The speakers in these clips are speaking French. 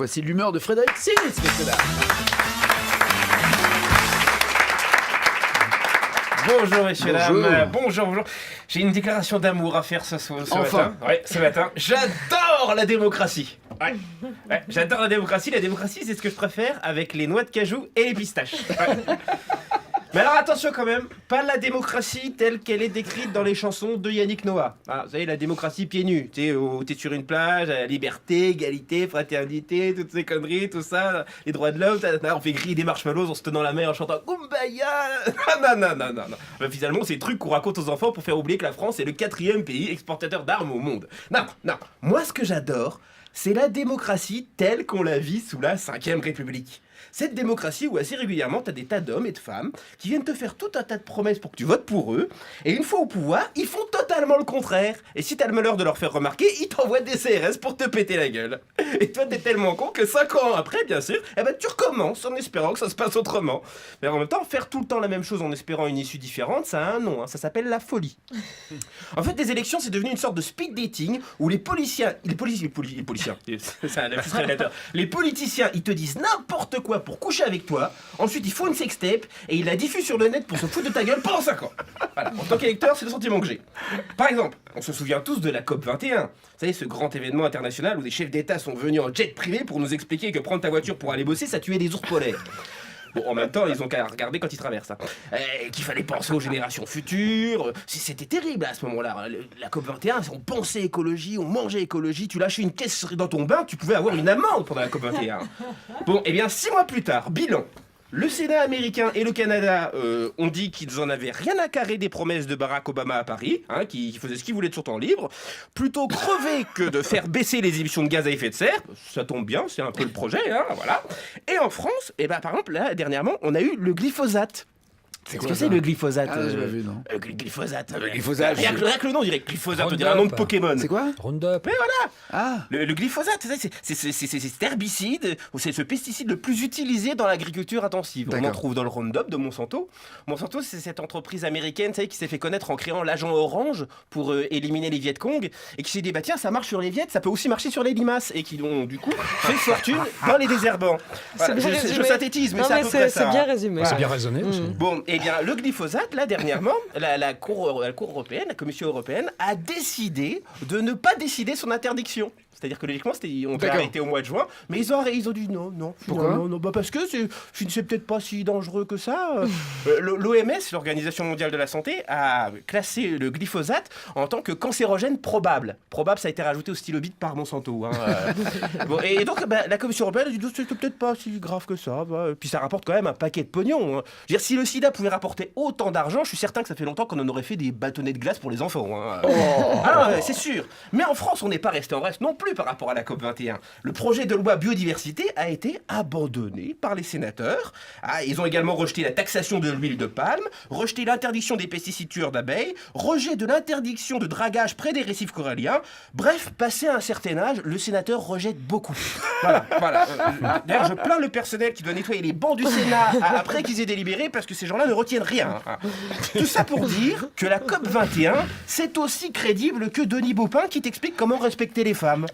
Voici l'humeur de Frédéric Sinis, messieurs dames. Bonjour messieurs, Bonjour. dames, bonjour. J'ai une déclaration d'amour à faire ce Enfin. matin. Ouais, ce matin. J'adore la démocratie. Ouais, j'adore la démocratie. La démocratie, c'est ce que je préfère avec les noix de cajou et les pistaches. Ouais. Mais alors attention quand même, pas la démocratie telle qu'elle est décrite dans les chansons de Yannick Noah. Ah, vous savez, la démocratie pieds nus, tu sais, où t'es sur une plage, liberté, égalité, fraternité, toutes ces conneries, tout ça, les droits de l'homme, on fait griller des marshmallows en se tenant la main en chantant Kumbaya. Non. Mais finalement, c'est des trucs qu'on raconte aux enfants pour faire oublier que la France est le 4e pays exportateur d'armes au monde. Non. Moi, ce que j'adore, c'est la démocratie telle qu'on la vit sous la 5e République. Cette démocratie où assez régulièrement t'as des tas d'hommes et de femmes qui viennent te faire tout un tas de promesses pour que tu votes pour eux, et une fois au pouvoir, ils font totalement le contraire. Et si t'as le malheur de leur faire remarquer, ils t'envoient des CRS pour te péter la gueule. Et toi t'es tellement con que 5 ans après, bien sûr, tu recommences en espérant que ça se passe autrement. Mais en même temps, faire tout le temps la même chose en espérant une issue différente, ça a un nom, ça s'appelle la folie. En fait, les élections, c'est devenu une sorte de speed dating où les politiciens, c'est un lapsus révélateur. Les politiciens, ils te disent n'importe quoi pour coucher avec toi. Ensuite, ils font une sextape et ils la diffusent sur le net pour se foutre de ta gueule pendant 5 ans. Voilà. En tant qu'électeur, c'est le sentiment que j'ai. Par exemple, on se souvient tous de la COP 21. Vous savez, ce grand événement international où des chefs d'État sont venus en jet privé pour nous expliquer que prendre ta voiture pour aller bosser, ça tuait des ours polaires. Bon, en même temps, ils ont qu'à regarder quand ils traversent. Qu'il fallait penser aux générations futures. C'était terrible à ce moment-là. La COP21, on pensait écologie, on mangeait écologie. Tu lâchais une caisse dans ton bain, tu pouvais avoir une amende pendant la COP21. Bon, et bien 6 mois plus tard, bilan. Le Sénat américain et le Canada ont dit qu'ils en avaient rien à carrer des promesses de Barack Obama à Paris, qui faisait ce qu'il voulait de son temps libre, plutôt crever que de faire baisser les émissions de gaz à effet de serre. Ça tombe bien, c'est un peu le projet, voilà. Et en France, par exemple, là, dernièrement, on a eu le glyphosate. Qu'est-ce que c'est le glyphosate j'ai pas vu, non. Glyphosate. Glyphosate, Rien que le nom, on dirait glyphosate, on dirait un nom de Pokémon. C'est quoi? Roundup. Mais voilà. Ah, Le glyphosate, c'est cet herbicide, ou c'est ce pesticide le plus utilisé dans l'agriculture intensive. On en D'accord. trouve dans le Roundup de Monsanto. Monsanto, c'est cette entreprise américaine, vous savez, qui s'est fait connaître en créant l'agent orange pour éliminer les Viet Cong, et qui s'est dit, bah tiens, ça marche sur les Viet, ça peut aussi marcher sur les limaces, et qui ont du coup fait fortune dans les désherbants. Voilà, bien je résumé. synthétise, mais Non, c'est à mais peu près c'est ça. bien résumé. C'est bien raisonné aussi. Bon, eh bien, le glyphosate, là, dernièrement, la Cour européenne, la Commission européenne, a décidé de ne pas décider son interdiction. C'est-à-dire que logiquement, on devait D'accord. arrêter au mois de juin, mais ils ont dit non. Pourquoi non, parce que c'est peut-être pas si dangereux que ça. L'OMS, l'Organisation mondiale de la santé, a classé le glyphosate en tant que cancérogène probable. Probable, ça a été rajouté au stylo bit par Monsanto. Bon, et donc, la Commission européenne a dit c'est peut-être pas si grave que ça. Puis ça rapporte quand même un paquet de pognon. Je veux dire, si le sida pouvait rapporter autant d'argent, je suis certain que ça fait longtemps qu'on en aurait fait des bâtonnets de glace pour les enfants. C'est sûr. Mais en France, on n'est pas resté en reste non plus par rapport à la COP21. Le projet de loi biodiversité a été abandonné par les sénateurs. Ils ont également rejeté la taxation de l'huile de palme, rejeté l'interdiction des pesticides tueurs d'abeilles, rejet de l'interdiction de dragage près des récifs coralliens. Bref, passé à un certain âge, le sénateur rejette beaucoup. Voilà. D'ailleurs, je plains le personnel qui doit nettoyer les bancs du Sénat après qu'ils aient délibéré parce que ces gens-là ne retiennent rien. Tout ça pour dire que la COP21, c'est aussi crédible que Denis Baupin qui t'explique comment respecter les femmes.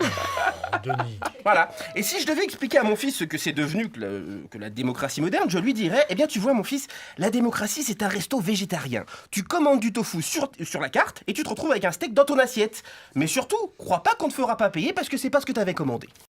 Denis. Voilà. Et si je devais expliquer à mon fils ce que c'est devenu que la démocratie moderne, je lui dirais, eh bien tu vois mon fils, la démocratie c'est un resto végétarien. Tu commandes du tofu sur la carte et tu te retrouves avec un steak dans ton assiette. Mais surtout, crois pas qu'on te fera pas payer parce que c'est pas ce que t'avais commandé.